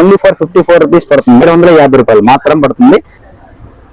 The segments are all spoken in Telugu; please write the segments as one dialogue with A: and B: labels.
A: ఓన్లీ ఫర్ 54 రూపీస్ పడుతుంది. 250 రూపాయలు మాత్రం పడుతుంది.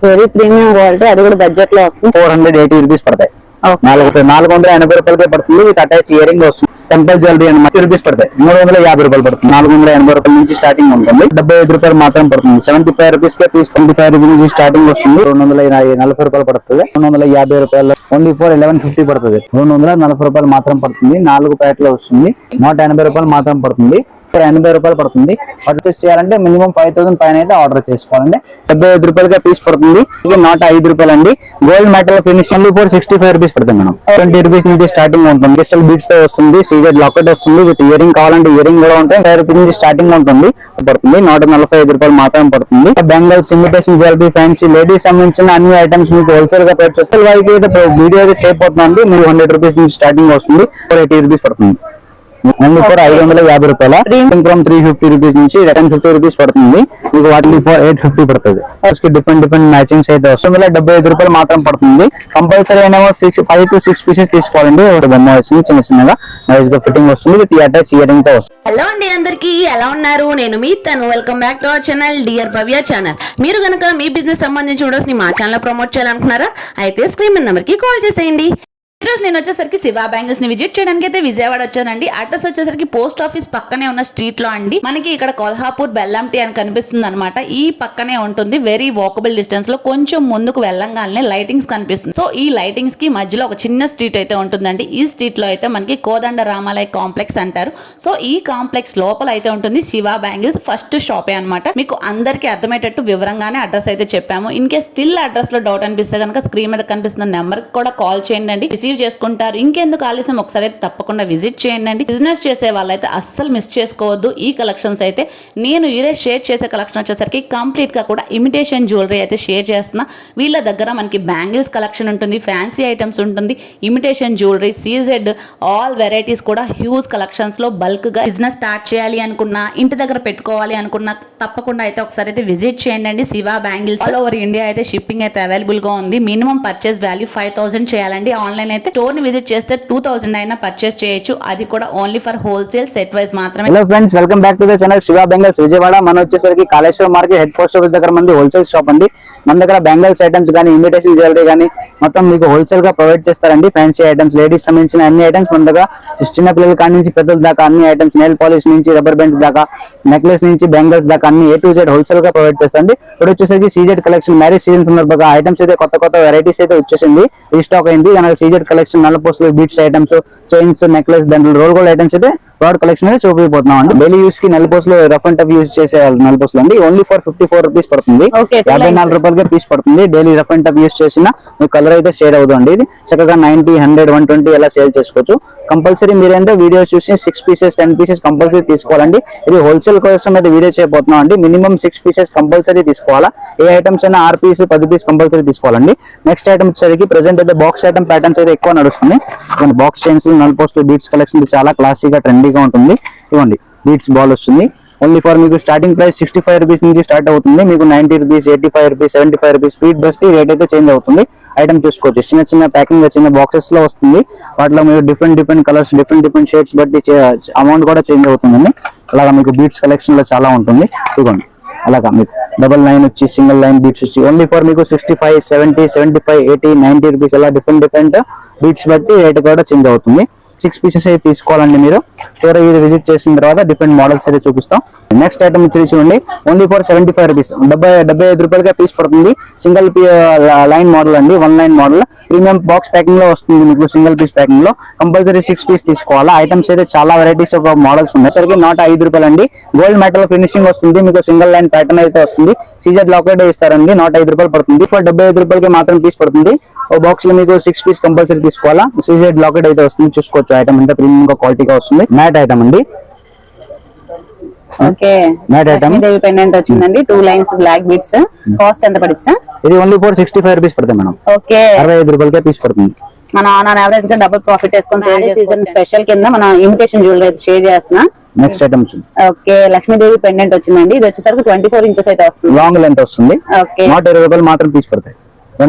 B: వెరీ ప్రీమియం క్వాలిటీ, అది కూడా బడ్జెట్ లో వస్తుంది.
A: 480 రూపీస్ పడతాయి. 480 రూపాయలకే పడుతుంది. విత్ అటాచ్ ఇయరింగ్ వస్తుంది. టెంపుల్ జ్యువెలరీ అని 30 రూపీస్ పడతాయి. 350 రూపాయలు పడుతుంది. 480 రూపాయల నుంచి స్టార్టింగ్ ఉంటుంది. 75 రూపాయలు మాత్రం పడుతుంది. 75 రూపీస్ కే పీస్ 25 రూపీస్ నుంచి స్టార్టింగ్ వస్తుంది. 240 రూపాయలు పడుతుంది. 250 రూపాయలు ఓన్లీ ఫర్ 1150 పడుతుంది. 240 రూపాయలు మాత్రం పడుతుంది. 4 ప్యాకెట్లు వస్తుంది. 180 రూపాయలు మాత్రం పడుతుంది. 80 రూపాయలు పడుతుంది. పర్చేస్ చేయాలంటే మినిమం 5000 పైన అయితే ఆర్డర్ చేసుకోవాలండి. 75 రూపాయలకే పీస్ పడుతుంది. ఇది 105 రూపాయలు అండి. Gold metal finishing for 65 rupees పడుతుంది మేడం. 20 రూపీస్ నుంచి స్టార్టింగ్ ఉంటుంది. డిజిటల్ బీట్స్ తో వస్తుంది. సీజెడ్ లాకెట్ వస్తుంది. విత్ ఇయరింగ్ కావాలంటే ఇయరింగ్ కూడా ఉంటాయి. 5 రూపీస్ నుంచి స్టార్టింగ్ ఉంటుంది. పడుతుంది 145 రూపాయలు మాత్రం పడుతుంది. Bangles, imitation jewellery, fancy, ladies సంబంధించిన అన్ని ఐటమ్స్ మీకు హోల్సేల్ గా పర్చేస్ చేస్తే వారికి అయితే వీడియో అయితే చేయబోతున్నాండి. మీరు 100 రూపీస్ నుంచి స్టార్టింగ్ వస్తుంది. 80 రూపీస్ పడుతుంది. ఓన్లీ ఫర్ 550 రూపాయల. ఫ్రమ్ 350 రూపీస్ నుంచి 1050 రూపీస్ పడుతుంది. మీకు వాటిని ఫర్ 850 పడుతుంది. డిఫరెంట్ మ్యాచింగ్స్ అయితే వస్తుంది. 75 రూపాయలు మాత్రం పడుతుంది. కంపల్సరీ అయినా 5 to 6 పీసెస్ తీసుకోవాలండి. ఒక బొమ్మ వచ్చింది చిన్నగా నైస్ గా ఫిట్టింగ్ వస్తుంది. విత్ అటాచ్ ఇయరింగ్ తో వస్తుంది.
C: హలో అండి, అందరికి ఎలా ఉన్నారు? నేను మీ తను. Welcome back to our channel dear Bhavya channel. మీరు కనుక మీ బిజినెస్ సంబంధించి వీడియోస్ ని మా ఛానల్ ప్రమోట్ చేయాలనుకున్నారా? అయితే స్క్రీన్ మీద నెంబర్ కి కాల్ చేసేయండి. ఈరోజు నేను వచ్చేసరికి శివ బ్యాంగిల్స్ ని విజిట్ చేయడానికి అయితే విజయవాడ వచ్చానండి. అడ్రస్ వచ్చేసరికి పోస్ట్ ఆఫీస్ పక్కనే ఉన్న స్ట్రీట్ లో అండి. మనకి ఇక్కడ కొల్హాపూర్ బెల్లంటీ అని కనిపిస్తుంది అనమాట. ఈ పక్కనే ఉంటుంది. వెరీ వాకబుల్ డిస్టెన్స్ లో కొంచెం ముందుకు వెళ్ళంగానే లైటింగ్స్ కనిపిస్తుంది. సో ఈ లైటింగ్స్ కి మధ్యలో ఒక చిన్న స్ట్రీట్ అయితే ఉంటుందండి. ఈ స్ట్రీట్ లో అయితే మనకి కోదండ రామాలయ కాంప్లెక్స్ అంటారు. సో ఈ కాంప్లెక్స్ లోపల అయితే ఉంటుంది శివ బ్యాంగిల్స్ ఫస్ట్ షాపే అనమాట. మీకు అందరికి అర్థమయ్యేటట్టు వివరంగానే అడ్రస్ అయితే చెప్పాము. ఇన్ కేస్ స్టిల్ అడ్రస్ లో డౌట్ అనిపిస్తే కనుక స్క్రీన్ మీద కనిపిస్తున్న నెంబర్ కూడా కాల్ చేయండి. రిసీవ్ చేసుకుంటారు. ఇంకెందుకు ఆలస్యం, ఒకసారి అయితే తప్పకుండా విజిట్ చేయండి. బిజినెస్ చేసే వాళ్ళైతే అస్సలు మిస్ చేసుకోవద్దు. ఈ కలెక్షన్స్ అయితే నేను ఈరోజు షేర్ చేసే కలెక్షన్ వచ్చేసరికి కంప్లీట్ గా కూడా ఇమిటేషన్ జ్యువెలరీ అయితే షేర్ చేస్తున్నా. వీళ్ళ దగ్గర మనకి బ్యాంగిల్స్ కలెక్షన్ ఉంటుంది, ఫ్యాన్సీ ఐటమ్స్ ఉంటుంది, imitation jewellery, CZ all varieties కూడా హ్యూజ్ కలెక్షన్స్ లో బల్క్ గా బిజినెస్ స్టార్ట్ చేయాలి అనుకున్నా, ఇంటి దగ్గర పెట్టుకోవాలి అనుకున్నా తప్పకుండా అయితే ఒకసారి అయితే విజిట్ చేయండి. Shiva bangles all over India అయితే షిప్పింగ్ అయితే అవైలబుల్ గా ఉంది. మినిమం పర్చేస్ వాల్యూ 5000 చేయాలండి. ఆన్లైన్ అయితే స్టోర్ ని విజిట్ చేస్తే 2000 అయినా పర్చేస్ చేయొచ్చు. అది కూడా only for wholesale set wise మాత్రమే.
A: Hello friends, welcome back to the channel Shiva bangles Vijayawada. మన వచ్చేసరికి Kaleshwaram market head post office దగ్గర మంది హోల్సేల్ షాప్ అండి. మన దగ్గర బ్యాంగిల్స్ ఐటమ్స్ కానీ, ఇమిటేషన్ జ్యువెలరీ కానీ మొత్తం మీకు హోల్సేల్ గా ప్రొవైడ్ చేస్తారండి. ఫ్యాన్సీ ఐటమ్స్, లేడీస్ సంబంధించిన అన్ని ఐటమ్స్ మన దగ్గర చిన్న పిల్లల కాడి నుంచి పెద్దల దాకా అన్ని ఐటమ్స్, నెయిల్ పాలిష్ నుంచి రబ్బర్ బ్యాండ్స్ దాకా, నెక్లెస్ నుంచి బ్యాంగిల్స్ దాకా అన్ని A to Z హోల్సేల్ గా ప్రొవైడ్ చేస్తారండి. ఇప్పుడు వచ్చేసరికి సీజెడ్ కలెక్షన్ మ్యారేజ్ సీజన్ సందర్భంగా ఐటమ్స్ అయితే కొత్త వెరైటీస్ అయితే వచ్చేసింది, రీస్టాక్ అయింది. సీజెడ్ కలెక్షన్ నల్ల పోస్టులు, బీట్స్ ఐటమ్స్, చైన్స్, నెక్లెస్, దాంట్లో రోల్ గోల్డ్ ఐటమ్స్ అయితే ప్రోడక్ట్ కలెక్షన్ అయితే చూపిపోతున్నాం అండి. డైలీ యూస్ కి నల్లపోసులు, రఫ్ అండ్ టఫ్ యూస్ చేసే నల్లపోసులు అండి. ఓన్లీ ఫర్ 54 రూపీస్ పడుతుంది. 54 రూపాయలకే పీస్ పడుతుంది. Daily rough and tough use చేసిన మీ కలర్ అయితే షేడ్ అవుతుంది. ఇది చక్కగా 90, 100, 120 ఎలా సేల్ చేసుకోవచ్చు. కంపల్సరీ మీరేంటే వీడియో చూసి 6 పీసెస్ 10 పీసెస్ కంపల్సరీ తీసుకోవాలండి. ఇది హోల్సేల్ కోసం అయితే వీడియో చేయబోతున్నాం అండి. మినిమం 6 పీసెస్ కంపల్సరీ తీసుకోవాలా. ఏ ఐటమ్స్ అయినా 6 పీస్ 10 పీస్ కంపల్సరీ తీసుకోవాలండి. నెక్స్ట్ ఐటమ్ వచ్చేసరికి ప్రెసెంట్ అయితే బాక్స్ ఐటమ్ ప్యాటర్న్స్ అయితే ఎక్కువ నడుస్తుంది. బాక్స్ చైన్స్, నల్పోస్టులు, బీట్స్ కలెక్షన్ చాలా క్లాసీగా ట్రెండీగా ఉంటుంది. ఇవ్వండి బీట్స్ బాల్ వస్తుంది. ఓన్లీ ఫర్ మీకు స్టార్టింగ్ ప్రైస్ 65 రూపీస్ నుంచి స్టార్ట్ అవుతుంది. మీకు 90 రూపీస్, 85 రూపీస్, 75 రూపీస్ స్పీడ్ బస్కి రేట్ అయితే చేంజ్ అవుతుంది. ఐటమ్ చూసుకోవచ్చు. చిన్న ప్యాకింగ్, చిన్న బాక్సెస్ లో వస్తుంది. వాటిలో మీరు డిఫరెంట్ కలర్స్, డిఫరెంట్ షేడ్స్ బట్టి అమౌంట్ కూడా చేంజ్ అవుతుందండి. అలాగా మీకు బీట్స్ కలెక్షన్ లో చాలా ఉంటుంది. ఇదిగోండి అలాగా మీకు డబల్ లైన్ వచ్చి, సింగిల్ లైన్ బీట్స్ వచ్చి ఓన్లీ ఫర్ మీకు 65, 70, 75, 80, 90 రూపీస్ అలా డిఫరెంట్ బీట్స్ బట్టి రేట్ కూడా చేంజ్ అవుతుంది. 6 పీసెస్ అయితే తీసుకోవాలండి. మీరు స్టోర్ విజిట్ చేసిన తర్వాత డిఫరెంట్ మోడల్స్ అయితే చూపిస్తాం. నెక్స్ట్ ఐటమ్ వచ్చి చూడండి. ఓన్లీ ఫర్ 75 రూపీస్, 75 రూపాయలకే పీస్ పడుతుంది. సింగిల్ లైన్ మోడల్ అండి, 1 line model. Premium box packing లో వస్తుంది మీకు. సింగిల్ పీస్ ప్యాకింగ్ లో కంపల్సరీ 6 పీస్ తీసుకోవాలా. ఐటమ్స్ అయితే చాలా వెరైటీస్ ఆఫ్ మోడల్స్ ఉన్నాయి. సరికి 105 రూపాయలు అండి. గోల్డ్ మెటల్ ఫినిషింగ్ వస్తుంది. మీకు సింగిల్ లైన్ ప్యాటర్న్ అయితే వస్తుంది. సీజెడ్ లాకెట్ ఇస్తారండి. 105 రూపాయలు పడుతుంది. ఫర్ 75 రూపాయలకి మాత్రం పీస్ పడుతుంది. ఓ బాక్స్ లో మీకు 6 పీస్ కంపల్సరీ తీసుకోవాలా. సీజెడ్ లాకెట్ అయితే వస్తుంది. చూసుకోవచ్చు. ఐటమ్ అంతా ప్రీమియం గా క్వాలిటీగా వస్తుంది. మ్యాట్ ఐటమ్ అండి.
B: ఓకే, లక్ష్మీదేవి పెండెంట్ వచ్చిందండి. 2 లైన్స్ బ్లాక్ బీట్స్. కాస్ట్ ఎంత పడుతుంది సార్?
A: ఇది ఓన్లీ ఫర్ 65 రూపీస్ పడుతుంది మేడం.
B: ఓకే,
A: 65 రూపాయలకే పీస్ పడుతుంది.
B: మన ఆన్ యావరేజ్ గా డబుల్ ప్రాఫిట్ వేసుకొని సీజన్ స్పెషల్ కింద మన ఇమిటేషన్ జ్యువెలరీ అయితే షేర్ చేస్తున్నా.
A: Next items
B: okay, Lakshmidevi pendant వచ్చిందండి. ఇది వచ్చేసరికి 24 ఇంచెస్ అయితే వస్తుంది.
A: లాంగ్ లెంత్ వస్తుంది.
B: ఓకే,
A: 120 రూపాయలు మాత్రం పీస్ పడతాయి.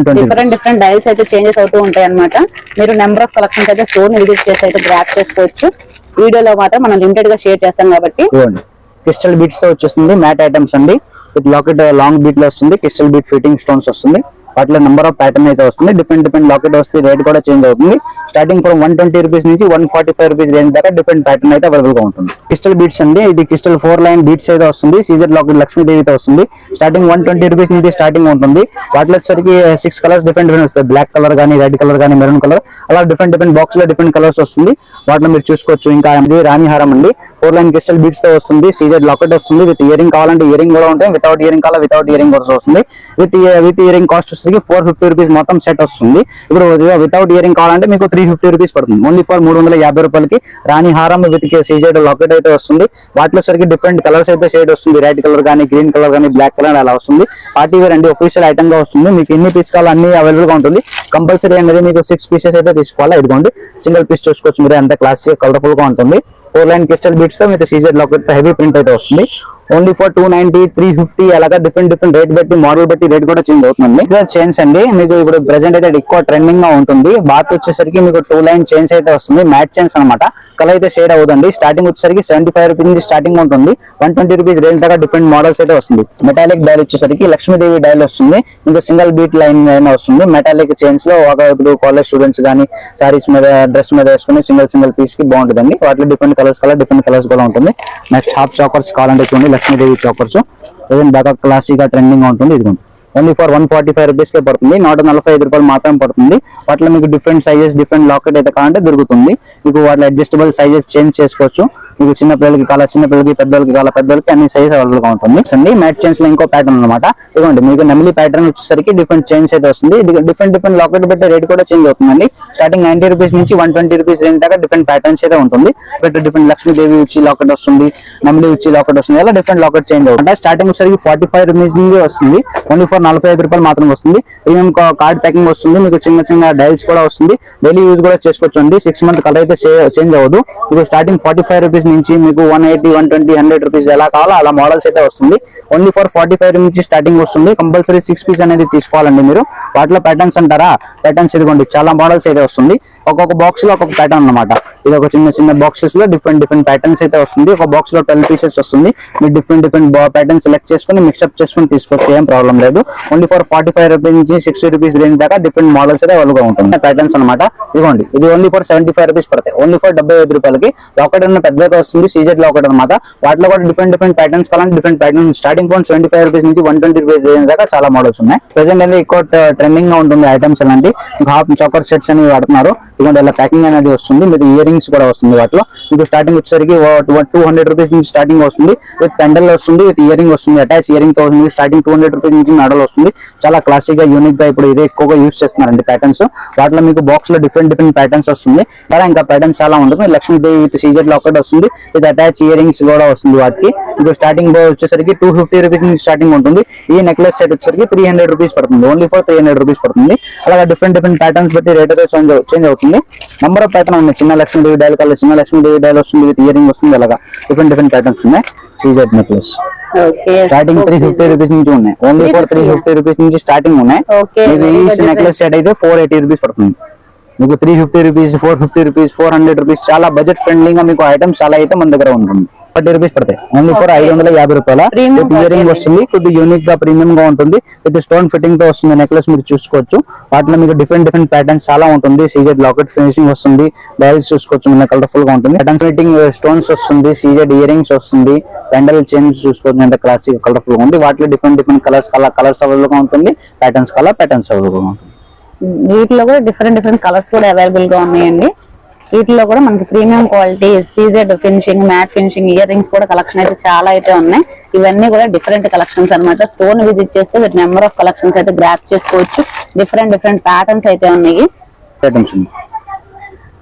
B: డిఫరెంట్ డైల్స్ అయితే చేంజెస్ అవుతూ ఉంటాయి అన్నమాట. మీరు నెంబర్ ఆఫ్ కలెక్షన్స్ అయితే స్టోర్ ని విజిట్ చేసి అయితే గ్రాప్ చేసుకోవచ్చు. వీడియోలో మాత్రం మనం లిమిటెడ్ గా షేర్ చేస్తాం కాబట్టి
A: క్రిస్టల్ బీట్స్ తో వచ్చేస్తుంది మ్యాట్ ఐటమ్స్ అండి. విత్ లాకెట్ లాంగ్ బీట్ లో వస్తుంది, క్రిస్టల్ బీట్ ఫిట్టింగ్ స్టోన్స్ వస్తుంది. వాటిలో నెంబర్ ఆఫ్ ప్యాటర్న్ అయితే వస్తుంది. డిఫరెంట్ లాకెట్ వస్తుంది, రేట్ కూడా చేంజ్ అవుతుంది. స్టార్టింగ్ ఫ్రమ్ 120 రూపీస్ నుంచి 145 రూపీస్ రేంజ్ దాకా డిఫరెంట్ ప్యాటర్న్ అయితే అవైలబుల్ గా ఉంటుంది. క్రిస్టల్ బీట్స్ అండి, ఇది క్రిస్టల్ 4 లైన్ బీట్స్ అయితే వస్తుంది. సీజర్ లాకెట్ లక్ష్మీదేవి అయితే వస్తుంది. స్టార్టింగ్ 120 రూపీస్ నుంచి స్టార్టింగ్ ఉంటుంది. వాటిలో వచ్చేసరికి 6 కలర్స్ డిఫరెంట్ వస్తాయి. బ్లాక్ కలర్ కానీ, రెడ్ కలర్ కానీ, మెరూన్ కలర్, అలా డిఫరెంట్ బాక్స్ లో డిఫరెంట్ కలర్స్ వస్తుంది. వాటిలో మీరు చూసుకోవచ్చు. ఇంకా ఇది రాణి హారం అండి, 4 లైన్ క్రిస్టల్ బీట్స్ తో వస్తుంది. సీజర్ లాకెట్ వస్తుంది. విత్ ఇయరింగ్ కావాలంటే ఇయరింగ్ కూడా ఉంటాయి, వితౌట్ ఇయరింగ్ కావాలా వితౌట్ ఇయరింగ్ కూడా వస్తుంది. విత్ ఇయరింగ్ కాస్ట్ వచ్చేసరికి 450 రూపీస్ మొత్తం సెట్ వస్తుంది. ఇప్పుడు వితౌట్ ఇయరింగ్ కావాలంటే మీకు 350 రూపీస్ పడుతుంది. ఓన్లీ ఫర్ 350 రూపాయలకి రాణి హారం విత్ సీజర్ లాకెట్ అయితే వస్తుంది. వాటిలో సరికి డిఫరెంట్ కలర్స్ అయితే షేడ్ వస్తుంది. రెడ్ కలర్ కానీ, గ్రీన్ కలర్ కానీ, బ్లాక్ కలర్ అలా వస్తుంది. పార్టీ వేర్ అండి, ఒఫీషియల్ ఐటమ్ గా వస్తుంది. మీకు ఎన్ని పీస్ కావాలో అన్ని అవైలబుల్ గా ఉంటుంది. కంపల్సరీ అనేది మీకు 6 పీసెస్ అయితే తీసుకోవాలి. ఇదిగోండి సింగిల్ పీస్ చూసుకోవచ్చు మీరు, ఎంత క్లాసిక్ కలర్ఫుల్ గా ఉంటుంది. 4 లైన్ క్రిస్టల్ బీట్స్ తో మీకు సీజర్ లాకెట్ హెవీ ప్రింట్ అయితే వస్తుంది. ఓన్లీ ఫర్ 290, 350 అలాగా డిఫరెంట్ రేట్ బట్టి మోడల్ బట్టి రేట్ కూడా చేంజ్ అవుతుంది. చైన్స్ అండి, మీకు ఇప్పుడు ప్రెసెంట్ అయితే ఎక్కువ ట్రెండింగ్ గా ఉంటుంది. బాత్ వచ్చేసరికి మీకు 2 లైన్ చైన్స్ అయితే వస్తుంది. మ్యాట్ చైన్స్ అనమాట. కలర్ అయితే షేడ్ అవుతుంది. స్టార్టింగ్ వచ్చేసరికి 75 రూపీస్ నుంచి స్టార్టింగ్ ఉంటుంది. 120 రూపీస్ రేంజ్ దాకా డిఫరెంట్ మోడల్స్ అయితే వస్తుంది. మెటాలిక్ డైల్ వచ్చేసరికి లక్ష్మీదేవి డైల్ వస్తుంది. ఇంకా సింగిల్ బీట్ లైన్ వస్తుంది. మెటాలిక్ చైన్స్ లో ఇప్పుడు కాలేజ్ స్టూడెంట్స్ కానీ సారీస్ మీద డ్రెస్ మీద వేసుకుని సింగిల్ పీస్ కి బాగుంటుందండి. వాటిలో డిఫరెంట్ కలర్స్ కూడా ఉంటుంది. నెక్స్ట్ హాఫ్ చాకర్స్ కావాలంటే చూడండి, లక్ష్మీదేవి చాకర్స్ బాగా క్లాసిక్ గా ట్రెండింగ్ గా ఉంటుంది. ఇదిగోండి ఓన్లీ ఫర్ 145 రూపీస్ కే పడుతుంది. 145 రూపాయలు మాత్రం పడుతుంది. వాటిలో మీకు డిఫరెంట్ సైజెస్ డిఫరెంట్ లాకెట్ అయితే కావాలంటే దొరుకుతుంది. మీకు వాటిలో అడ్జస్టబుల్ సైజెస్ చేంజ్ చేసుకోవచ్చు. మీకు చిన్న పిల్లలకి కావాలా, చిన్న పిల్లలకి, పెద్దలకి కావాలా, పెద్దలకి అన్ని సైజ్ అవైలబుల్ గా ఉంటుంది అండి. మ్యాట్ చైన్స్ లో ఇంకో ప్యాటర్న్ అనమాట. ఇదిగోండి మీకు నెమిలి ప్యాటర్న్ వచ్చేసరికి డిఫరెంట్ చైన్స్ అయితే వస్తుంది. డిఫరెంట్ లాకెట్ బట్టి రేట్ కూడా చేంజ్ అవుతుందండి. స్టార్టింగ్ 90 రూపీస్ నుంచి 120 రూపీస్ రేంజ్ దాకా డిఫరెంట్ ప్యాటర్న్స్ అయితే ఉంటుంది. డిఫరెంట్ లక్ష్మీదేవి ఉచ్చి లాకెట్ వస్తుంది, నెమిలి ఉచ్చి లాకెట్ వస్తుంది. అలా డిఫరెంట్ లాకెట్ చేంజ్ అవుతుంది. స్టార్టింగ్ వచ్చేసరికి 45 రూపీస్ నుంచి వస్తుంది. ఓన్లీ ఫర్ 45 రూపాయలు మాత్రం వస్తుంది. ప్రీమియం కార్డ్ ప్యాకింగ్ వస్తుంది. మీకు చిన్న డైల్స్ కూడా వస్తుంది. డైలీ యూజ్ కూడా చేసుకోవచ్చు అండి. 6 మంత్ కలర్ అయితే చేంజ్ అవ్వదు. మీకు స్టార్టింగ్ 45 రూపీస్ నుంచి మీకు 180, 120, 100 రూపీస్ ఎలా కావాలో అలా మోడల్స్ అయితే వస్తుంది. ఓన్లీ ఫర్ 45 నుంచి స్టార్టింగ్ వస్తుంది. కంపల్సరీ 6 పీస్ అనేది తీసుకోవాలండి మీరు. వాటిలో ప్యాటర్న్స్ అంటారా, ప్యాటర్న్స్ ఇదిగోండి చాలా మోడల్స్ అయితే వస్తుంది. ఒక్కొక్క బాక్స్ లో ఒక్కొక్క ప్యాటర్న్ అన్నమాట. ఇది ఒక చిన్న బాక్సెస్ లో డిఫరెంట్ ప్యాటర్న్స్ అయితే వస్తుంది. ఒక బాక్స్ లో 12 పీసెస్ వస్తుంది. మీరు డిఫరెంట్ ప్యాటర్న్ సెలెక్ట్ చేసుకుని మిక్స్అప్ చేసుకుని తీసుకోవచ్చు, ఏం ప్రాబ్లం లేదు. ఓన్లీ ఫర్ 45 రూపీస్ నుంచి 60 రూపీస్ రేంజ్ దాకా డిఫరెంట్ మోడల్స్ అయితే అవైలబుల్ గా ఉంటుంది. ప్యాటర్న్స్ అనమాట. ఇదిగోండి ఇది ఓన్లీ ఫర్ 75 రూపీస్ పడతాయి. ఓన్లీ ఫర్ 75 రూపాయలకి లాకెట్ ఉన్న పెద్దగా వస్తుంది. సీజెడ్ లాకెట్ అనమాట. వాటిలో కూడా డిఫరెంట్ ప్యాటర్న్స్ కావాలంటే different pattern starting from 75 rupees నుంచి 120 రూపీస్ రేంజ్ దాకా చాలా మోడల్స్ ఉన్నాయి. ప్రెసెంట్ అనేది ఎక్కువ ట్రెండింగ్ గా ఉంటుంది ఐటమ్స్ అలాంటి. హాఫ్ చాకర్ సెట్స్ అని వాడుతున్నారు. ఇదిగోండి ఇలా ప్యాకింగ్ అనేది వస్తుంది. మీకు ఇయరింగ్స్ కూడా వస్తుంది. వాటిలో మీకు స్టార్టింగ్ వచ్చేసరికి 200 రూపీస్ నుంచి స్టార్టింగ్ వస్తుంది. విత్ పెండల్ వస్తుంది, విత్ ఇయరింగ్ వస్తుంది, అటాచ్ ఇయరింగ్ తో వస్తుంది. స్టార్టింగ్ 200 రూపీస్ నుంచి మోడల్ వస్తుంది. చాలా క్లాసిక్ గా యూనిక్ గా ఇప్పుడు ఇదే ఎక్కువగా యూజ్ చేస్తున్నారండి ప్యాటర్న్స్. వాటిలో మీకు బాక్స్ లో డిఫరెంట్ ప్యాటర్న్స్ వస్తుంది. అలా ఇంకా ప్యాటర్న్స్ చాలా ఉంటుంది. లక్ష్మీదేవి విత్ సీజెడ్ లాకెట్ వస్తుంది. విత్ అటాచ్ ఇయరింగ్స్ కూడా వస్తుంది. వాటికి ఇప్పుడు స్టార్టింగ్ వచ్చేసరికి 250 రూపీస్ నుంచి స్టార్టింగ్ ఉంటుంది. ఈ నెక్లెస్ సెట్ వచ్చేసరికి 300 రూపీస్ పడుతుంది. ఓన్లీ ఫర్ 300 రూపీస్ పడుతుంది. అలాగే డిఫరెంట్ ప్యాటర్న్స్ బట్టి రేట్ అయితే చేంజ్ అవుతుంది. నంబర్ ఆఫ్ ప్యాటర్న్ ఉన్నాయి. చిన్న లక్ష్మీదేవి డైల్ కలర్, చిన్న లక్ష్మీదేవి డైల్ వస్తుంది, విత్ ఇయరింగ్ వస్తుంది. అలాగా డిఫరెంట్ ప్యాటర్న్స్ ఉన్నాయి. సీజెడ్ నెక్లెస్ స్టార్టింగ్ 350 రూపీస్ నుంచి ఉన్నాయి. ఓన్లీ ఫర్ 350 రూపీస్ నుంచి స్టార్టింగ్ ఉన్నాయి. మీకు ఈ నెక్లెస్ సెట్ అయితే 480 రూపీస్ పడుతుంది. మీకు 350 రూపీస్, 450 రూపీస్, 400 రూపీస్ చాలా బడ్జెట్ ఫ్రెండ్లీగా మీకు ఐటమ్స్ చాలా అయితే మన దగ్గర ఉంటుంది. 40 రూపీస్ పడతాయి. ఓన్లీ ఫర్ 550 రూపాయల విత్ ఇయరింగ్ వస్తుంది. కొద్ది యూనిక్ గా ప్రీమియం గా ఉంటుంది. విత్ స్టోన్ ఫిట్టింగ్ తో వస్తుంది నెక్లెస్. మీరు చూసుకోవచ్చు. వాటిలో మీకు డిఫరెంట్ ప్యాటర్న్స్ చాలా ఉంటుంది. సీజెడ్ లాకెట్ ఫినిషింగ్ వస్తుంది. డైల్స్ చూసుకోవచ్చు, మన కలర్ఫుల్ గా ఉంటుంది. ప్యాటర్న్స్ ఫిట్టింగ్ స్టోన్స్ వస్తుంది. సీజెడ్ ఇయరింగ్స్ వస్తుంది. పెండల్ చైన్స్ చూసుకోవచ్చు, ఎంత క్లాసిక్ కలర్ఫుల్ గా ఉంది. వాటిలో డిఫరెంట్ కలర్స్ అవైలబుల్ గా ఉంటుంది. ప్యాటర్న్స్ అవైలబుల్ గా ఉంటుంది.
B: వీటిలో కూడా డిఫరెంట్ కలర్స్ కూడా అవైలబుల్ గా ఉన్నాయండి. వీటిలో కూడా మనకి premium quality CZ finishing, matte finishing ear rings కూడా కలెక్షన్ అయితే చాలా అయితే ఉన్నాయి. ఇవన్నీ కూడా డిఫరెంట్ కలెక్షన్స్ అన్నమాట. స్టోన్ విజిట్ చేస్తే వీటి నెంబర్ ఆఫ్ కలెక్షన్స్ అయితే గ్రాప్ చేసుకోవచ్చు. డిఫరెంట్ ప్యాటర్న్స్ అయితే ఉన్నాయి.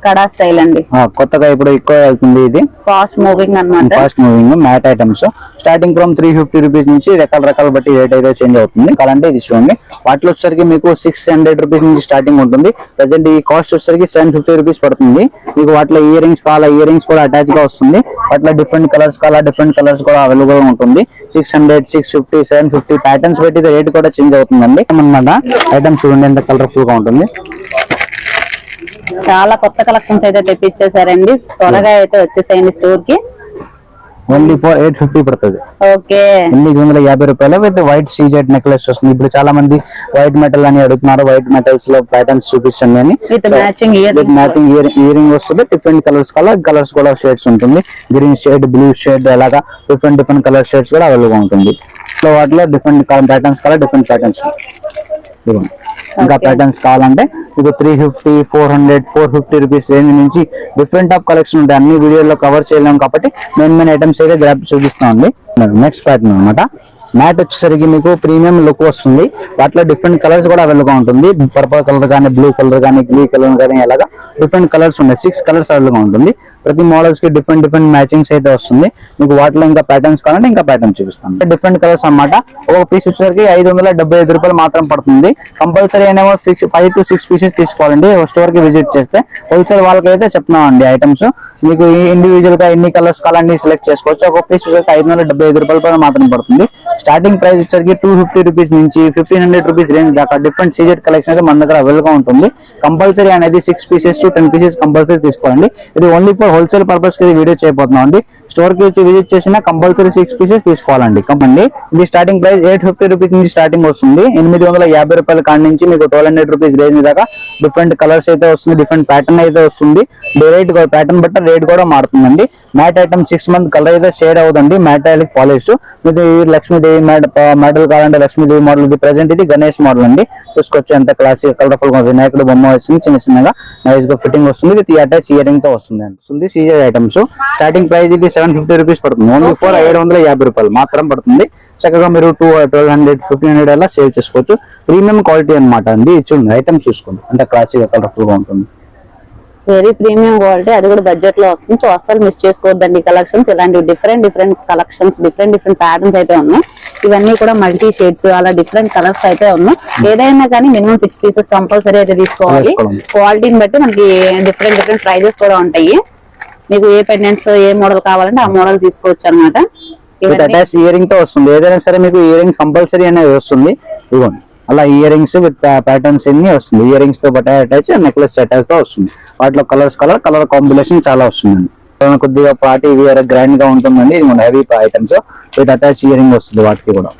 B: కడా స్టైల్ అండి,
A: కొత్తగా ఇప్పుడు ఎక్కువ వెళ్తుంది. ఇది
B: ఫాస్ట్ మూవింగ్ అన్నమాట.
A: Fast moving matte items starting from 350 rupees నుంచి రకాల బట్టి రేట్ అయితే చేంజ్ అవుతుంది. కావాలంటే ఇది చూడండి. వాటిలో వచ్చేసరికి మీకు 600 రూపీస్ నుంచి స్టార్టింగ్ ఉంటుంది. ప్రజెంట్ ఈ కాస్ట్ వచ్చేసరికి 750 రూపీస్ పడుతుంది. మీకు వాటిలో ఇయరింగ్స్ కావాలా, ఇయరింగ్స్ కూడా అటాచ్ గా వస్తుంది. వాటిలో డిఫరెంట్ కలర్స్ కావాలా, డిఫరెంట్ కలర్స్ కూడా అవైలబుల్ గా ఉంటుంది. 600, 650, 750 ప్యాటర్న్స్ బట్టి రేట్ కూడా చేంజ్ అవుతుందండి అన్నమాట. ఐటమ్ చూడండి ఎంత కలర్ఫుల్ గా ఉంటుంది.
B: చాలా కొత్త కలెక్షన్స్ అయితే తెప్పించేసారండి. త్వరగా అయితే వచ్చేసాయండి స్టోర్ కి.
A: ఓన్లీ ఫర్ 850 పడుతుంది.
B: ఓకే
A: 850 రూపాయలు విత్ వైట్ సీజెడ్ నెక్లెస్ వస్తుంది. ఇప్పుడు చాలా మంది వైట్ మెటల్ అని అడుగుతున్నారు, వైట్ మెటల్స్ లో ప్యాటర్న్స్ చూపించండి అని.
B: విత్ మ్యాచింగ్
A: ఇయర్ రింగ్ వస్తుంది. డిఫరెంట్ కలర్స్ కూడా షేడ్స్ ఉంటుంది. గ్రీన్ షేడ్, బ్లూ షేడ్, అలాగా డిఫరెంట్ కలర్ షేడ్స్ కూడా అవైలబుల్ ఉంటుంది. సో వాటిలో డిఫరెంట్ ప్యాటర్న్స్ డిఫరెంట్ ప్యాటర్న్స్. ఇంకా ప్యాటర్న్స్ కావాలంటే మీకు 350, 400, 450 రూపీస్ రేంజ్ నుంచి డిఫరెంట్ ఆఫ్ కలెక్షన్ ఉంటాయి. అన్ని వీడియోలో కవర్ చేయలేము కాబట్టి మెయిన్ ఐటమ్స్ అయితే గ్రాప్ చూపిస్తామండి. నెక్స్ట్ ప్యాటర్న్ అనమాట. మ్యాట్ వచ్చేసరికి మీకు ప్రీమియం లుక్ వస్తుంది. వాటిలో డిఫరెంట్ కలర్స్ కూడా అవైలబుల్ గా ఉంటుంది. పర్పుల్ కలర్ కానీ, బ్లూ కలర్ కానీ, గ్రీన్ కలర్ కానీ, అలాగా డిఫరెంట్ కలర్స్ ఉన్నాయి. 6 కలర్స్ అవైలబుల్ గా ఉంటుంది. ప్రతి మోడల్స్ కి డిఫరెంట్ మ్యాచింగ్స్ అయితే వస్తుంది. మీకు వాటిలో ఇంకా ప్యాటర్న్స్ కావాలంటే ఇంకా ప్యాటర్న్ చూపిస్తాను. డిఫరెంట్ కలర్స్ అన్నమాట. ఒక పీస్ వచ్చేసరికి 575 రూపాయలు మాత్రం పడుతుంది. కంపల్సరీ అయినా 5 to 6 పీసెస్ తీసుకోవాలండి స్టోర్ కి విజిట్ చేస్తే. హోల్సేల్ వాళ్ళకి అయితే చెప్తున్నామండి ఐటమ్స్. మీకు ఇండివిజువల్ గా ఎన్ని కలర్స్ కావాలని సెలెక్ట్ చేసుకోవచ్చు. ఒక పీస్ వచ్చేసరికి 575 రూపాయలు మాత్రం పడుతుంది. స్టార్టింగ్ ప్రైస్ వచ్చేసరికి 250 రూపీస్ నుంచి 1500 రూపీస్ రేంజ్ దాకా డిఫరెంట్ సీజెడ్ కలెక్షన్ అయితే మన దగ్గర అవైలబుల్ గా ఉంటుంది. కంపల్సరీ అనేది 6 పీసెస్ to 10 పీసెస్ కంపల్సరీ తీసుకోవాలండి. ఇది ఓన్లీ ఫర్ హోల్సేల్ పర్పస్ కి వీడియో చేయబోతున్నాం అండి. స్టోర్ కి వచ్చి విజిట్ చేసినా కంపల్సరీ 6 పీసెస్ తీసుకోవాలండి. కంపండి ఇది స్టార్టింగ్ ప్రైస్ 850 రూపీస్ నుంచి స్టార్టింగ్ వస్తుంది. 850 రూపాయల కాడి నుంచి మీకు 1200 రూపీస్ రేంజ్ దాకా డిఫరెంట్ కలర్స్ అయితే వస్తుంది. డిఫరెంట్ ప్యాటర్న్ అయితే వస్తుంది. రేట్ ప్యాటర్న్ బట్టి రేట్ కూడా మారుతుందండి. మ్యాట్ ఐటమ్ 6 మంత్ కలర్ అయితే షేడ్ అవుతుంది. Metallic polish. ఇది లక్ష్మీదేవి మోడల్ కావాలంటే లక్ష్మీదేవి మోడల్. ఇది ప్రెసెంట్ ఇది గణేష్ మోడల్ అండి. చూసుకోవచ్చు ఎంత క్లాసిక్ కలర్ఫుల్ గా వినాయకుడు బొమ్మ వచ్చింది. చిన్నగా నైస్ గా ఫిట్టింగ్ వస్తుంది. విత్ అటాచ్ ఇయర్ రింగ్ తో వస్తుంది. సీజర్ ఐటమ్స్ స్టార్టింగ్ ప్రైస్ ఇది 750 రూపీస్ పడుతుంది. ఓన్లీ ఫర్ 750 రూపాయలు మాత్రం పడుతుంది. చక్కగా మీరు 1200, 1500 అలా సేవ్ చేసుకోవచ్చు. ప్రీమియం క్వాలిటీ అనమాట అండి. చూడండి ఐటమ్ చూసుకోండి ఎంత క్లాసిక్ కలర్ఫుల్ గా ఉంటుంది.
B: వెరీ ప్రీమియం క్వాలిటీ, అది కూడా బడ్జెట్ లో వస్తుంది. సో అస్సలు మిస్ చేసుకోవద్దండి కలెక్షన్స్. ఇలాంటి డిఫరెంట్ కలెక్షన్స్, డిఫరెంట్ ప్యాటర్న్స్ అయితే ఉన్నాయి. ఇవన్నీ కూడా మల్టీ షేడ్స్, అలా డిఫరెంట్ కలర్స్ అయితే ఉన్నాయి. ఏదైనా కానీ మినిమం 6 పీసెస్ కంపల్సరీ అయితే తీసుకోవాలి. క్వాలిటీని బట్టి మనకి డిఫరెంట్ ప్రైజెస్ కూడా ఉంటాయి. మీకు ఏ పెండెంట్స్ ఏ మోడల్ కావాలంటే ఆ మోడల్ తీసుకోవచ్చు అనమాట.
A: అటాచ్ ఇయర్ రింగ్ తో వస్తుంది. ఏదైనా సరే మీకు ఇయర్ రింగ్స్ కంపల్సరీ అనేది వస్తుంది. ఇవ్వండి అలా ఇయర్ రింగ్స్ విత్ ప్యాటర్న్స్ అన్ని వస్తుంది. ఇయర్ రింగ్స్ తో పాటు అటాచ్, నెక్లెస్ అటాచ్ తో వస్తుంది. వాటిలో కలర్ కాంబినేషన్ చాలా వస్తుందండి. కొద్దిగా పార్టీ వేర్ గ్రాండ్ గా ఉంటుందండి. ఇది మన heavy items with attach ear ring వస్తుంది. వాటికి కూడా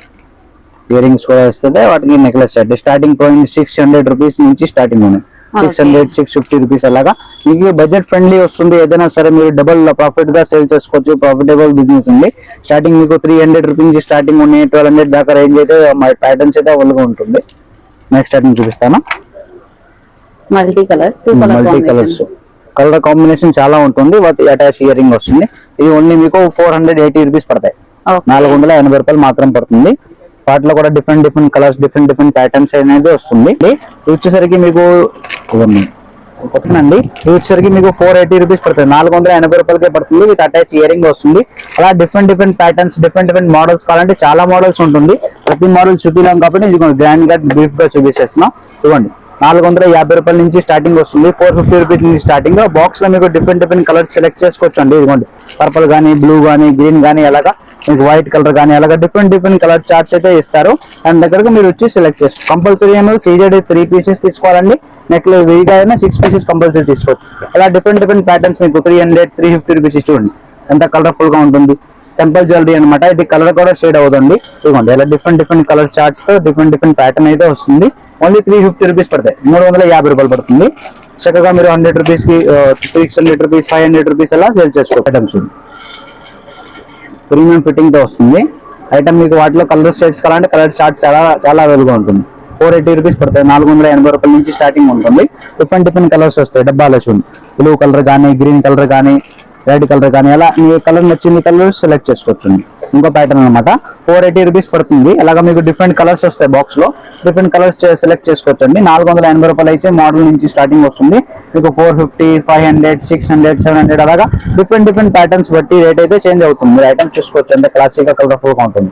A: ఇయర్ రింగ్స్ కూడా వస్తుంది. వాటికి necklace set starting point 600 rupees నుంచి స్టార్టింగ్ ఉన్నాయి. 600, 650 రూపీస్ అలాగా మీకు బడ్జెట్ ఫ్రెండ్లీ వస్తుంది. ఏదైనా సరే మీరు డబుల్ ప్రాఫిట్ గా సేల్ చేసుకోవచ్చు. ప్రాఫిటబుల్ బిజినెస్ ఉంది. స్టార్టింగ్ మీకు 300 రూపీస్ నుంచి స్టార్టింగ్ ఉన్నాయి. 1200 దాకా రేంజ్ అయితే ప్యాటర్న్స్ అయితే అవైలబుల్ ఉంటుంది. నెక్స్ట్ ఐటమ్ చూపిస్తాను.
B: మల్టీ
A: కలర్స్ కలర్ కాంబినేషన్ చాలా ఉంటుంది. అటాచ్ ఇయర్ రింగ్ వస్తుంది. ఇది ఓన్లీ మీకు 480 రూపీస్ పడతాయి. 480 రూపాయలు మాత్రం పడుతుంది. వాటిలో కూడా డిఫరెంట్ కలర్స్, డిఫరెంట్ ప్యాటర్న్స్ అనేది వస్తుంది. ఇది వచ్చేసరికి మీకు అండి ఇది వచ్చేసరికి మీకు 480 రూపీస్ పడుతుంది. 480 రూపాయలకే పడుతుంది. విత్ అటాచ్ ఇయర్ రింగ్ వస్తుంది. అలా డిఫరెంట్ ప్యాటర్న్స్, డిఫరెంట్ మోడల్స్ కావాలంటే చాలా మోడల్స్ ఉంటుంది. ప్రతి మోడల్ చూపించాం కాబట్టి ఇది గ్రాండ్ గా బ్రీఫ్ గా చూపిస్తున్నాం. ఇవ్వండి 450 రూపాయల నుంచి స్టార్టింగ్ వస్తుంది. 450 రూపీస్ నుంచి స్టార్టింగ్. బాక్స్ లో మీకు డిఫరెంట్ కలర్స్ సెలెక్ట్ చేసుకోవచ్చు అండి. ఇదిగోండి పర్పుల్ గానీ, బ్లూ గానీ, గ్రీన్ గానీ, అలాగా మీకు వైట్ కలర్ గానీ, అలాగా డిఫరెంట్ కలర్ చార్ట్స్ అయితే ఇస్తారు. దాని దగ్గరకు మీరు వచ్చి సెలెక్ట్ చేసుకోవచ్చు. కంపల్సరీ ఏమో సీజెడ్ 3 పీసెస్ తీసుకోవాలండి. నెక్లెస్ వెయ్యిగా 6 పీసెస్ కంపల్సరీ తీసుకోవచ్చు. అలా డిఫరెంట్ ప్యాటర్న్స్ మీకు 300, 350 రూపీస్ చూడండి ఎంత కలర్ఫుల్ గా ఉంటుంది. టెంపుల్ జ్యువెలరీ అనమాట. ఇది కలర్ కూడా షేడ్ అవుతుంది. ఇదిగోండి ఇలా డిఫరెంట్ కలర్ చార్ట్స్ తో డిఫరెంట్ ప్యాటర్న్ అయితే వస్తుంది. ఓన్లీ 350 రూపీస్ పడతాయి. 350 రూపాయలు పడుతుంది. చక్కగా మీరు 100 రూపీస్ కి 600 రూపీస్, 500 రూపీస్ అలా సేల్ చేసుకోవచ్చు. ఐటమ్స్ ప్రీమియం ఫిట్టింగ్ తో వస్తుంది. ఐటమ్ మీకు వాటిలో కలర్ షేడ్స్ కావాలంటే కలర్ చార్ట్స్ చాలా అవైలబుల్ గా ఉంటుంది. 480 రూపీస్ పడతాయి. 480 రూపాయల నుంచి స్టార్టింగ్ ఉంటుంది. డిఫరెంట్ కలర్స్ వస్తాయి. డబ్బాలో చూడండి బ్లూ కలర్ కానీ, గ్రీన్ కలర్ కానీ, రెడ్ కలర్ కానీ, అలా మీ కలర్ నచ్చింది కలర్ సెలెక్ట్ చేసుకోవచ్చు. ఇంకో ప్యాటర్న్ అనమాట. 480 రూపీస్ పడుతుంది. అలాగా మీకు డిఫరెంట్ కలర్స్ వస్తాయి. బాక్స్ లో డిఫరెంట్ కలర్స్ సెలెక్ట్ చేసుకోవచ్చు అండి. 480 రూపాయలు అయితే మోడల్ నుంచి స్టార్టింగ్ వస్తుంది. మీకు 450, 500, 600, 700 అలాగా డిఫరెంట్ ప్యాటర్న్స్ బట్టి రేట్ అయితే చేంజ్ అవుతుంది. మీరు ఐటమ్ చూసుకోవచ్చు. అంటే క్లాసిక్ కలర్ఫుల్ గా ఉంటుంది.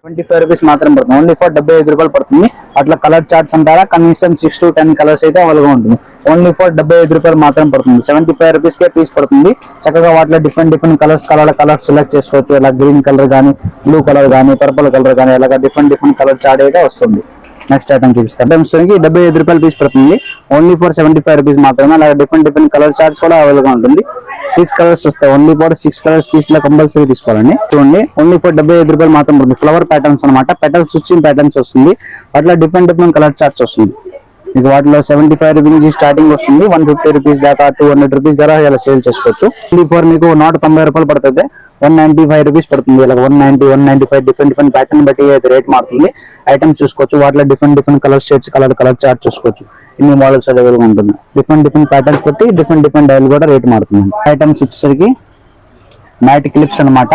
A: 25 రూపీస్ మాత్రం పడుతుంది. ఓన్లీ ఫర్ 75 రూపాయలు పడుతుంది. అట్లా కలర్ చార్ట్స్ అంటారా కనీసం 6 to 10 కలర్స్ అయితే అవైలబుల్ ఉంటుంది. ఓన్లీ ఫర్ 75 రూపాయలు మాత్రం పడుతుంది. 75 రూపీస్ కే పీస్ పడుతుంది. చక్కగా వాటిలో డిఫరెంట్ కలర్స్ సెలెక్ట్ చేసుకోవచ్చు. ఇలా గ్రీన్ కలర్ కానీ, బ్లూ కలర్ కానీ, పర్పుల్ కలర్ కానీ, అలాగా డిఫరెంట్ కలర్ చార్ట్ అయితే వస్తుంది. నెక్స్ట్ ఐటమ్ చూపిస్తాను. ఐటమ్స్ 75 రూపాయలు పీస్ పడుతుంది. ఓన్లీ ఫర్ 75 రూపీస్ మాత్రమే. అలాగే డిఫరెంట్ కలర్ చార్ట్స్ కూడా అవైలబుల్ గా ఉంటుంది. 6 కలర్స్ వస్తాయి. ఓన్లీ ఫర్ 6 కలర్స్ పీస్ లో కంపల్సరీ తీసుకోవాలండి. చూడండి, ఓన్లీ ఫర్ 75 రూపాయలు మాత్రం పడుతుంది. ఫ్లవర్ ప్యాటర్న్స్ అనమాట. పెటల్ స్విచ్చింగ్ ప్యాటర్న్స్ వస్తుంది. వాటిలో డిఫరెంట్ కలర్ చార్ట్స్ వస్తుంది. మీకు వాటిలో 75 రూపీస్ నుంచి స్టార్టింగ్ వస్తుంది. 150 రూపీస్ దాకా 200 రూపీస్ దాకా ఇలా సేల్ చేసుకోవచ్చు. ఓన్లీ ఫర్ మీకు 190 రూపాయలు పడుతుంది. 195 రూపీస్ పడుతుంది. ఇలా 190, 195 డిఫరెంట్ ప్యాటర్న్ బట్టి రేట్ మారుతుంది. ఐటమ్స్ చూసుకోవచ్చు. వాటిలో different colour shades, colour chart చూసుకోవచ్చు. ఇన్ని మోడల్స్ అవైలబుల్ గా ఉంటుంది. డిఫరెంట్ ప్యాటర్న్స్ బట్టి డిఫరెంట్ డైల్ కూడా రేట్ మారుతుంది. ఐటమ్స్ వచ్చేసరికి మ్యాట్ క్లిప్స్ అనమాట.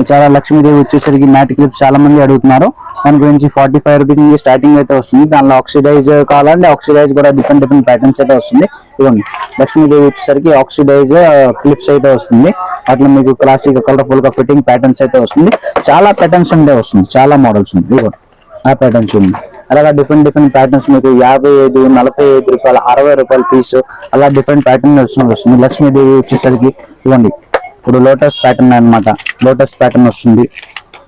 A: చాలా లక్ష్మీదేవి వచ్చేసరికి మ్యాట్ క్లిప్స్ చాలా మంది అడుగుతున్నారు. మన గురించి 45 రూపీస్ నుంచి స్టార్టింగ్ అయితే వస్తుంది. దానిలో ఆక్సిడైజ్ కావాలంటే ఆక్సిడైజ్ కూడా డిఫరెంట్ ప్యాటర్న్స్ అయితే వస్తుంది. ఇవ్వండి, లక్ష్మీదేవి వచ్చేసరికి ఆక్సిడైజ్ క్లిప్స్ అయితే వస్తుంది. అట్లా మీకు క్లాసిక్ కలర్ఫుల్ గా ఫిట్టింగ్ ప్యాటర్న్స్ అయితే వస్తుంది. చాలా ప్యాటర్న్స్ ఉండే వస్తుంది. చాలా మోడల్స్ ఉంది. ఇవ్వండి, ఆ ప్యాటర్న్స్ ఉంది. అలాగా డిఫరెంట్ ప్యాటర్న్స్ మీకు 55, 45 రూపాయలు, 60 రూపాయలు పీస్, అలా డిఫరెంట్ ప్యాటర్న్ వస్తుంది. లక్ష్మీదేవి వచ్చేసరికి ఇవ్వండి, ఇప్పుడు లోటస్ ప్యాటర్న్ అన్నమాట. లోటస్ ప్యాటర్న్ వస్తుంది.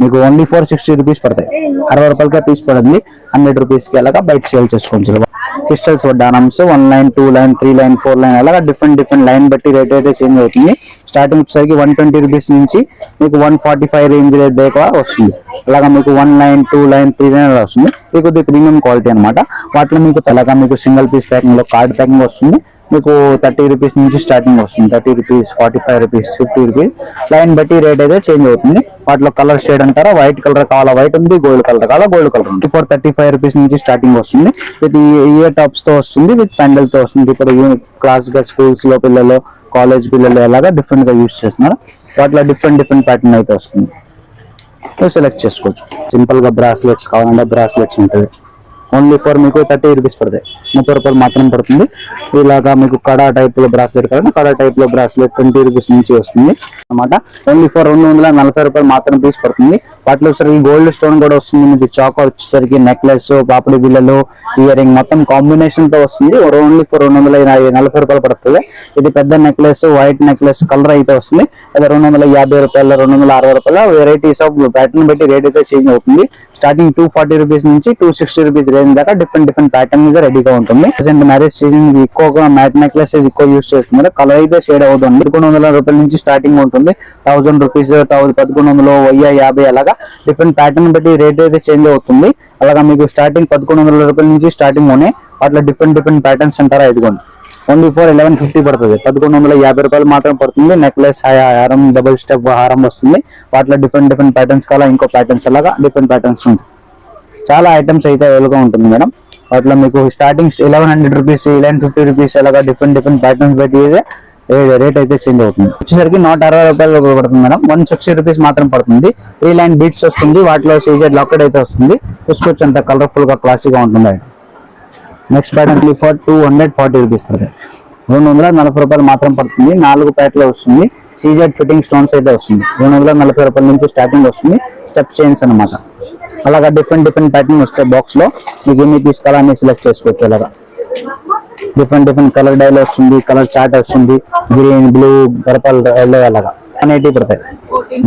A: మీకు ఓన్లీ ఫర్ 60 రూపీస్ పడతాయి. 60 రూపాయలకే పీస్ పడుతుంది. 100 రూపీస్ కి అలాగా బయట సేల్ చేసుకోవచ్చు. క్రిస్టల్స్ వడ్డానమ్స్ 1 లైన్, 2 లైన్, 3 లైన్, 4 లైన్ అలాగా డిఫరెంట్ లైన్ బట్టి రేట్ అయితే చేంజ్ అవుతుంది. స్టార్టింగ్ వచ్చేసరికి 120 రూపీస్ నుంచి మీకు 145 రేంజ్ దాకా వస్తుంది. అలాగా మీకు 1 లైన్, 2 లైన్, 3 లైన్ అలా వస్తుంది. ఇది కొద్దిగా ప్రీమియం క్వాలిటీ అనమాట. వాటిలో మీకు తెల్లగా మీకు సింగిల్ పీస్ ప్యాకింగ్ లో కార్డ్ ప్యాకింగ్ వస్తుంది. మీకు 30 రూపీస్ నుంచి స్టార్టింగ్ వస్తుంది. 30 రూపీస్, 45 రూపీస్, 50 రూపీస్ లైన్ బట్టి రేట్ అయితే చేంజ్ అవుతుంది. వాటిలో కలర్ షేడ్ అంటారా, వైట్ కలర్ కావాలా వైట్ ఉంది, గోల్డ్ కలర్ కావాలా గోల్డ్ కలర్ ఉంది. 35 రూపీస్ నుంచి స్టార్టింగ్ వస్తుంది. విత్ ఇయర్ టాప్స్ తో వస్తుంది, విత్ పెండల్ తో వస్తుంది. ఇప్పుడు క్లాస్ గా స్కూల్స్ లో పిల్లలు, కాలేజ్ పిల్లలు ఎలాగా డిఫరెంట్ గా యూజ్ చేస్తున్నారు. వాటిలో డిఫరెంట్ ప్యాటర్న్ అయితే వస్తుంది. సెలెక్ట్ చేసుకోవచ్చు. సింపుల్ గా బ్రాస్లెట్స్ కావాలంటే బ్రాస్లెట్స్ ఉంటుంది. ఓన్లీ ఫర్ మీకు 30 రూపీస్ పడతాయి. 30 రూపాయలు మాత్రం పడుతుంది. ఇలాగా మీకు కడా టైప్ లో బ్రాస్లెట్ కావాలంటే కడా టైప్ లో బ్రాస్లెట్ 20 రూపీస్ నుంచి వస్తుంది అనమాట. ఓన్లీ ఫర్ 240 రూపాయలు మాత్రం పీస్ పడుతుంది. వాటిలో సరికి గోల్డ్ స్టోన్ కూడా వస్తుంది. మీకు చాకో వచ్చేసరికి నెక్లెస్, పాపిడి బిల్లలు, ఇయర్ రింగ్ మొత్తం కాంబినేషన్ తో వస్తుంది. ఓన్లీ ఫర్ 240 రూపాయలు పడుతుంది. ఇది పెద్ద నెక్లెస్, వైట్ నెక్లెస్ కలర్ అయితే వస్తుంది. అది 250 రూపాయలు, 260 రూపాయలు వెరైటీస్ ఆఫ్ ప్యాటర్న్ బట్టి రేట్ అయితే చేంజ్ అవుతుంది. స్టార్టింగ్ 240 రూపీస్ నుంచి 260 రూపీస్ రేంజ్ దాకా డిఫరెంట్ ప్యాటర్న్ మీద రెడీగా ఉంటుంది. ప్రెసెంట్ మ్యారేజ్ సీజన్ ఎక్కువగా మ్యాట్ నెక్లెసెస్ ఎక్కువ యూస్ చేస్తున్నారు. కలర్ అయితే షేడ్ అవుతుంది. 1100 రూపాయల నుంచి స్టార్టింగ్ ఉంటుంది. 1000 రూపీస్, 1100, 1050 అలాగా డిఫరెంట్ ప్యాటర్న్ బట్టి రేట్ అయితే చేంజ్ అవుతుంది. అలాగా మీకు స్టార్టింగ్ 1100 రూపాయల నుంచి స్టార్టింగ్ ఉన్నాయి. వాటిలో డిఫరెంట్ ప్యాటర్న్స్ అంటారా, ఇదిగోండి ఓన్లీ ఫర్ 1150 పడుతుంది. 1150 రూపాయలు మాత్రం పడుతుంది. నెక్లెస్, హారం, డబుల్ స్టెప్ హారం వస్తుంది. వాటిలో డిఫరెంట్ ప్యాటర్న్స్ కావాలా, ఇంకో ప్యాటర్న్స్ అలాగా డిఫరెంట్ ప్యాటర్న్స్ ఉంటాయి. చాలా ఐటమ్స్ అయితే అవైలబుల్ గా ఉంటుంది మేడం. వాటిలో మీకు స్టార్టింగ్ 1100 రూపీస్, 1150 రూపీస్ అలాగా డిఫరెంట్ ప్యాటర్న్స్ బట్టి రేట్ అయితే చేంజ్ అవుతుంది. వచ్చేసరికి 160 రూపాయలు పడుతుంది మేడం. 160 రూపీస్ మాత్రం పడుతుంది. 3 లైన్ బీట్స్ వస్తుంది. వాటిలో సీజెడ్ లాకెట్ అయితే వస్తుంది. చూసుకోవచ్చు, అంత కలర్ఫుల్ గా క్లాసిక్ గా ఉంటుంది. నెక్స్ట్ ప్యాటర్న్ ఫర్ 240 రూపీస్ పడుతుంది. 240 రూపాయలు మాత్రం పడుతుంది. 4 ప్యాక్లో వస్తుంది. సీజెడ్ ఫిట్టింగ్ స్టోన్స్ అయితే వస్తుంది. 240 రూపాయల నుంచి స్టార్టింగ్ వస్తుంది. స్టెప్ చైన్స్ అనమాట. అలాగా డిఫరెంట్ ప్యాటర్న్ వస్తాయి. బాక్స్ లో మీకు ఎన్ని తీసుకోవాలని సెలెక్ట్ చేసుకోవచ్చు. అలాగా డిఫరెంట్ కలర్ డైల్ వస్తుంది, కలర్ చార్ట్ వస్తుంది. గ్రీన్, బ్లూ, పర్పల్, ఎల్లో అలాగా 180 పడతాయి.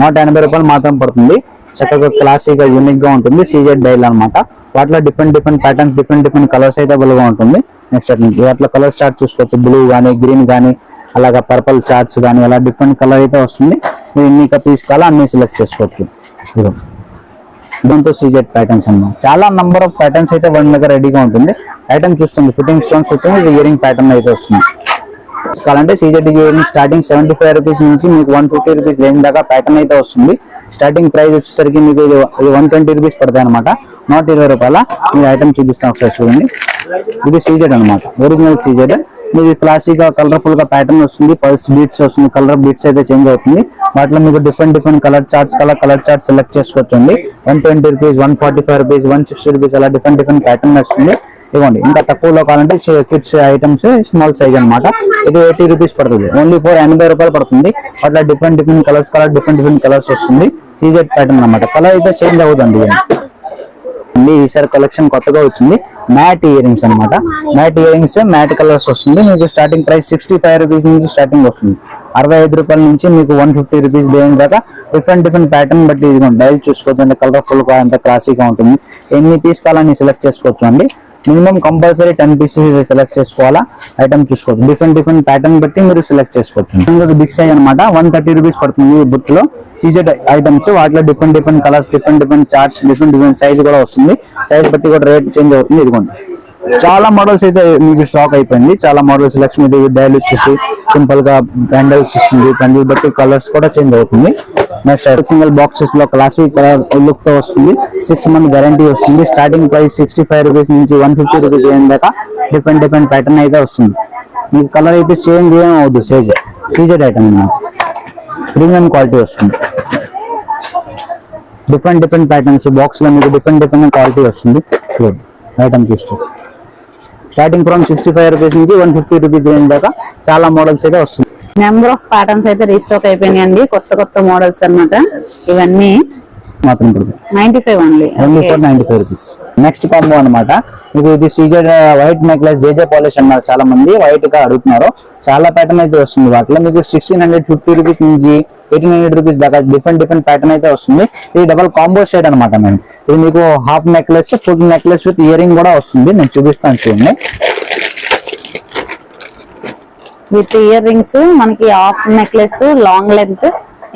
A: 180 రూపాయలు మాత్రం పడుతుంది. చక్కగా క్లాసిక్ గా యూనిక్ గా ఉంటుంది. సీజెడ్ డైల్ అనమాట. వాటిలో డిఫరెంట్ ప్యాటర్న్స్, డిఫరెంట్ కలర్స్ అయితే అవైలబుల్ గా ఉంటుంది. నెక్స్ట్ వాటిలో కలర్ చార్ట్ చూసుకోవచ్చు. బ్లూ కానీ, గ్రీన్ కానీ, అలాగా పర్పల్ చార్ట్స్ కానీ అలా డిఫరెంట్ కలర్ అయితే వస్తుంది. మీరు ఎన్ని పీస్ కావాలో అన్ని సెలెక్ట్ చేసుకోవచ్చు. దీంతో సీజెడ్ ప్యాటర్న్స్ అన్నమాట. చాలా నంబర్ ఆఫ్ ప్యాటర్న్స్ అయితే వన్ దగ్గర రెడీగా ఉంటుంది. ఐటమ్ చూస్తుంది. ఫిట్టింగ్ స్టోన్స్ వస్తుంది. ఇయరింగ్ ప్యాటర్న్ అయితే వస్తుంది. కావాలంటే సీజెడ్ ఇయరింగ్ స్టార్టింగ్ 75 రూపీస్ నుంచి మీకు 150 రూపీస్ రేంజ్ దాకా ప్యాటర్న్ అయితే వస్తుంది. స్టార్టింగ్ ప్రైస్ వచ్చేసరికి మీకు 120 రూపీస్ పడతాయి అనమాట. 120 రూపాయల మీరు ఐటమ్ చూపిస్తాం ఒకసారి చూడండి. ఇది సీజెడ్ అనమాట. Original CZ. మీకు క్లాసిక్ గా కలర్ఫుల్ గా ప్యాటర్న్ వస్తుంది. పల్స్ బీట్స్ వస్తుంది. కలర్ బీట్స్ అయితే చేంజ్ అవుతుంది. వాటిలో మీకు different colour charts colour chart select చేసుకోవచ్చండి. 120 రూపీస్, 145 రూపీస్, 160 రూపీస్ అలా డిఫరెంట్ ప్యాటర్న్ వస్తుంది. ఇవ్వండి, ఇంకా తక్కువలో కావాలంటే కిడ్స్ ఐటమ్స్ స్మాల్ సైజ్ అనమాట. ఇది 80 రూపీస్ పడుతుంది. ఓన్లీ ఫర్ 80 రూపాయలు పడుతుంది. అట్లా డిఫరెంట్ కలర్స్ డిఫరెంట్ కలర్స్ వస్తుంది. సీజెడ్ ప్యాటర్న్ అనమాట. కలర్ అయితే చేంజ్ అవుతుంది. ఈసారి కలెక్షన్ కొత్తగా వచ్చింది మ్యాట్ ఇయర్ రింగ్స్ అనమాట. Matte earrings matte colours వస్తుంది. మీకు స్టార్టింగ్ ప్రైస్ 65 రూపీస్ నుంచి స్టార్టింగ్ వస్తుంది. 65 రూపాయల నుంచి మీకు 150 రూపీస్ దేని దాకా డిఫరెంట్ ప్యాటర్న్ బట్టి ఇది డైల్ చూసుకోవచ్చు. అంటే కలర్ఫుల్ గా అంత క్లాసీగా ఉంటుంది. ఎన్ని పీస్ కావాలని సెలెక్ట్ చేసుకోవచ్చు అండి. మినిమం కంపల్సరీ 10 పీసెస్ సెలెక్ట్ చేసుకోవాలా. ఐటమ్ చూసుకోవచ్చు. డిఫరెంట్ ప్యాటర్న్ బట్టి మీరు సెలెక్ట్ చేసుకోవచ్చు. బిగ్ సైజ్ అనమాట 130 రూపీస్ పడుతుంది. ఈ బుక్ లో సీజెడ్ ఐటమ్స్ వాటిలో different colours, different charts, different size కూడా వస్తుంది. సైజ్ బట్టి కూడా రేట్ చేంజ్ అవుతుంది. ఇదిగోండి చాలా మోడల్స్ అయితే మీకు స్టాక్ అయిపోయింది. చాలా మోడల్స్ లక్ష్మీ డైల్ వచ్చేసి సింపుల్ గా బ్యాండల్స్ ఇస్తుంది. బ్యాండిల్ బట్టి కలర్స్ కూడా చేంజ్ అవుతుంది. నెక్స్ట్ సింగిల్ బాక్సెస్ లో క్లాసిక్ కలర్ లుక్ తో వస్తుంది. 6 month గ్యారంటీ వస్తుంది. స్టార్టింగ్ ప్రైస్ 65 రూపీస్ నుంచి 150 రూపీస్ దాకా డిఫరెంట్ ప్యాటర్న్ అయితే వస్తుంది. మీకు కలర్ అయితే చేంజ్ ఏం అవుతుంది. సీజెడ్ ఐటమ్ అన్నమాట. ప్రీమియం క్వాలిటీ వస్తుంది. డిఫరెంట్ ప్యాటర్న్స్ బాక్స్ లో మీకు డిఫరెంట్ క్వాలిటీ వస్తుంది. ఐటమ్ చూసుకోవచ్చు. స్టార్టింగ్ ఫ్రమ్ 65 రూపీస్ నుంచి 150 రూపీస్ రేంజ్ దాకా చాలా మోడల్స్ అయితే వస్తుంది.
B: నెంబర్ ఆఫ్ ప్యాటర్న్స్ అయితే రీస్టాక్ అయిపోయినాయండి. కొత్త మోడల్స్ అన్నమాట. ఇవన్నీ
A: మాత్రం
B: 95 ఓన్లీ.
A: 95 రూపీస్. నెక్స్ట్ కాంబో అనమాట. మీకు ఇది సీజెడ్ వైట్ నెక్లెస్ జేజే పాలిష్ అన్నారు. చాలా మంది వైట్ గా అడుగుతున్నారు. చాలా ప్యాటర్న్ అయితే వస్తుంది. వాటిలో మీకు 1650 రూపీస్ నుంచి 1800 రూపీస్ దాకా డిఫరెంట్ ప్యాటర్న్ అయితే వస్తుంది. ఇది డబల్ కాంబో షేడ్ అనమాట. మేము ఇది మీకు half necklace, full necklace with ear ring కూడా వస్తుంది. నేను చూపిస్తాను చూడండి.
B: విత్ ఇయర్ రింగ్స్ మనకి హాఫ్ నెక్లెస్, లాంగ్ లెంత్,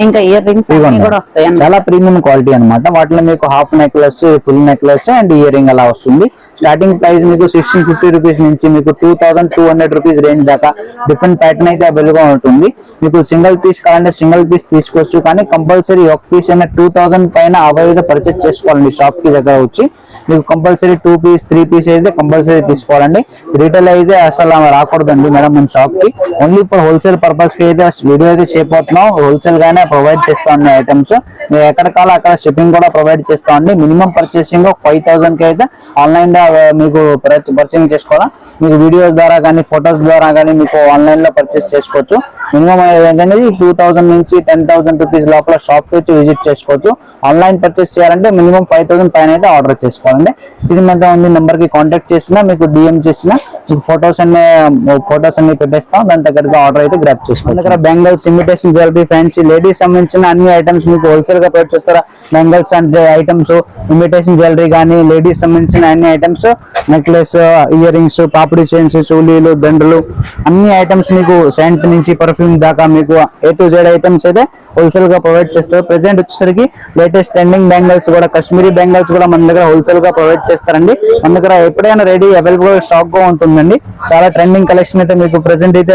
B: ఇంకా ఇయర్ రింగ్స్ కూడా వస్తాయి.
A: చాలా ప్రీమియం క్వాలిటీ అనమాట. వాటిలో మీకు half necklace, full necklace and ear ring అలా వస్తుంది. స్టార్టింగ్ ప్రైస్ మీకు 1650 రూపీస్ నుంచి మీకు 2200 రూపీస్ రేంజ్ దాకా డిఫరెంట్ ప్యాటర్న్ అయితే అవైలబుల్ గా ఉంటుంది. మీకు సింగిల్ పీస్ కావాలంటే సింగిల్ పీస్ తీసుకోవచ్చు. కానీ కంపల్సరీ ఒక పీస్ అయినా 2000 పైన అవైలబుల్ పర్చేస్ చేసుకోవాలండి. షాప్ కి దగ్గర వచ్చి మీకు కంపల్సరీ 2 పీస్ 3 పీస్ అయితే కంపల్సరీ తీసుకోవాలండి. రీటైల్ అయితే అసలు రాకూడదండి మేడం మన షాప్ కి. ఓన్లీ ఫర్ హోల్సేల్ పర్పస్ కి అయితే వీడియో అయితే చేయబోతున్నాం. హోల్సేల్ గానే ప్రొవైడ్ చేస్తా ఉన్నాయి ఐటమ్స్. మీరు ఎక్కడ కావాలో అక్కడ షిప్పింగ్ కూడా ప్రొవైడ్ చేస్తా ఉండి. మినిమం పర్చేసింగ్ 5000 కి అయితే ఆన్లైన్ లో మీకు పర్చేసింగ్ చేసుకోవాలా. మీకు వీడియోస్ ద్వారా కానీ ఫొటోస్ ద్వారా కానీ మీకు ఆన్లైన్ లో పర్చేస్ చేసుకోవచ్చు. మినిమం ఏంటంటే 2000 నుంచి 10,000 రూపీస్ లోపల షాప్ కి వచ్చి విజిట్ చేసుకోవచ్చు. ఆన్లైన్ పర్చేస్ చేయాలంటే మినిమం 5000 పైన అయితే ఆర్డర్ చేసుకోవాలండి. స్క్రీన్ మీద ఉంది నెంబర్ కి కాంటాక్ట్ చేసినా మీకు డిఎం చేసినా మీకు ఫొటోస్ అన్ని పెట్టేస్తాం. దాని దగ్గరగా ఆర్డర్ అయితే గ్రాప్ చేసుకోవాలి. దగ్గర bangles, imitation jewellery, fancy ladies సంబంధించిన అన్ని ఐటమ్స్ మీకు హోల్సేల్ గా ప్రొవైడ్ చేస్తారా. బెంగల్స్ అంటే ఐటమ్స్, ఇమిటేషన్ జ్యువెలరీ కానీ లేడీస్ సంబంధించిన అన్ని ఐటమ్స్, నెక్లెస్, ఇయర్ రింగ్స్, పాపిడి చైన్స్, చూలీలు, దండలు అన్ని ఐటమ్స్ మీకు సెంట్ నుంచి పర్ఫ్యూమ్ దాకా మీకు A to Z ఐటమ్స్ అయితే హోల్సేల్ గా ప్రొవైడ్ చేస్తారు. ప్రెసెంట్ వచ్చేసరికి లేటెస్ట్ ట్రెండింగ్ బెంగల్స్ కూడా, కాశ్మీరీ బెంగల్స్ కూడా మన దగ్గర హోల్సేల్ గా ప్రొవైడ్ చేస్తారండి. మన దగ్గర ఎప్పుడైనా రెడీ అవైలబుల్ స్టాక్ గా ఉంటుందండి. చాలా ట్రెండింగ్ కలెక్షన్ అయితే మీకు ప్రెసెంట్ అయితే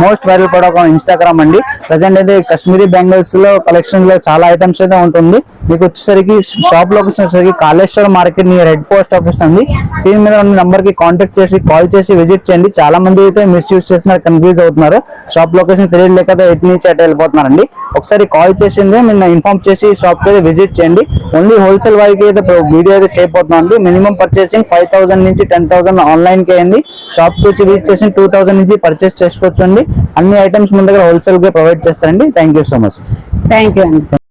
A: మోస్ట్ వైరల్ ప్రోడక్ట్ ఇన్స్టాగ్రామ్ అండి. ప్రెసెంట్ అయితే కాశ్మీరీ బెంగల్స్ లో కలెక్షన్ లో చాలా ఐటమ్స్ అయితే ఉంటుంది. మీకు వచ్చేసరికి షాప్ లొకేషన్ వచ్చేసరికి Kaleshwaram market near head post office ఉంది. స్క్రీన్ మీద ఉన్న నంబర్ కి కాంటాక్ట్ చేసి కాల్ చేసి విజిట్ చేయండి. చాలా మంది అయితే మిస్యూజ్ చేస్తున్నారు, కన్ఫ్యూజ్ అవుతున్నారు. షాప్ లొకేషన్ తెలియలేక ఎటు నుంచి అటు వెళ్ళిపోతున్నారండి. ఒకసారి కాల్ చేసింది నిన్న ఇన్ఫార్మ్ చేసి షాప్ కి విజిట్ చేయండి. ఓన్లీ హోల్సేల్ వారికి అయితే వీడియో అయితే చేయబోతున్నాండి. మినిమం పర్చేసింగ్ 5000 నుంచి 10,000 ఆన్లైన్ కి అయింది. షాప్ కి వచ్చి విజిట్ చేసి 2000 నుంచి పర్చేస్ చేసుకోవచ్చు అండి. అన్ని ఐటమ్స్ మన దగ్గర హోల్సేల్ గా ప్రొవైడ్ చేస్తారండి. Thank you so much.
B: Thank you అండి.